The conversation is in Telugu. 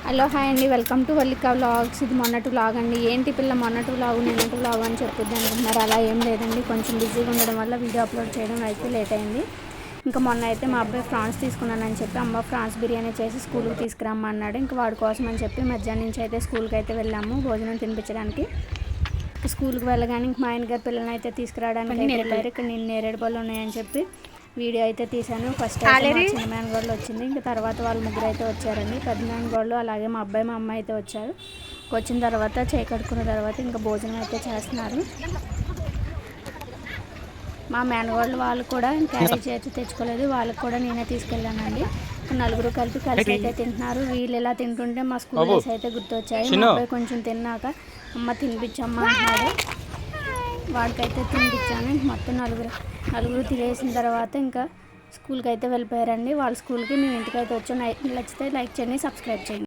హలో హాయ్ అండి, వెల్కమ్ టు వల్లిక వ్లాగ్స్. ఇది మొన్నటి వ్లాగ్ అండి. ఏంటి పిల్ల మొన్నటి వ్లాగ్ నిన్నటి వ్లాగ్ అని చెప్పొద్దు అనుకుంటున్నారు. అలా ఏం లేదండి, కొంచెం బిజీగా ఉండడం వల్ల వీడియో అప్లోడ్ చేయడం అయితే లేట్ అయింది. ఇంకా మొన్న అయితే మా అబ్బాయి ఫ్రాన్స్ తీసుకున్నానని చెప్పి అమ్మ ఫ్రాన్స్ బిర్యానీ చేసి స్కూల్కి తీసుకురమ్మన్నాడు. ఇంకా వాడి కోసం అని చెప్పి మధ్యాహ్నం నుంచి అయితే స్కూల్కి అయితే వెళ్ళాము భోజనం తినిపించడానికి. స్కూల్కి వెళ్ళగానే ఇంక మా ఆయన గారు పిల్లల్ని అయితే తీసుకురావడానికి వెళ్ళారు. ఇక్కడ నేను నేరేడు పళ్ళు ఉన్నాయని చెప్పి వీడియో అయితే తీశాను. ఫస్ట్ అయితే మా చిన్న మేనగోళ్ళు వచ్చింది, ఇంకా తర్వాత వాళ్ళ ముగ్గురు అయితే వచ్చారండి. పెద్ద మేనగోళ్ళు అలాగే మా అబ్బాయి మా అమ్మ అయితే వచ్చారు. వచ్చిన తర్వాత చేయి కడుక్కున్న తర్వాత ఇంకా భోజనం అయితే చేస్తున్నారు. మా మేనగోళ్ళు వాళ్ళు కూడా క్యారేజ్ అయితే తెచ్చుకోలేదు, వాళ్ళకి కూడా నేనే తీసుకెళ్ళానండి. నలుగురు కలిసి అయితే తింటున్నారు. వీళ్ళు ఇలా తింటుంటే మా స్కూల్ డేస్ అయితే గుర్తొచ్చాయి. మా అబ్బాయి కొంచెం తిన్నాక అమ్మ తినిపించమ్మ అంటున్నాడు. వాడికైతే తినిపించాను. మొత్తం నలుగురు తినేసిన తర్వాత ఇంకా స్కూల్కి అయితే వెళ్ళిపోయారండి. వాళ్ళ స్కూల్కి మేము ఇంటికి అయితే వచ్చాం. నచ్చితే లైక్ చేయండి, సబ్స్క్రైబ్ చేయండి.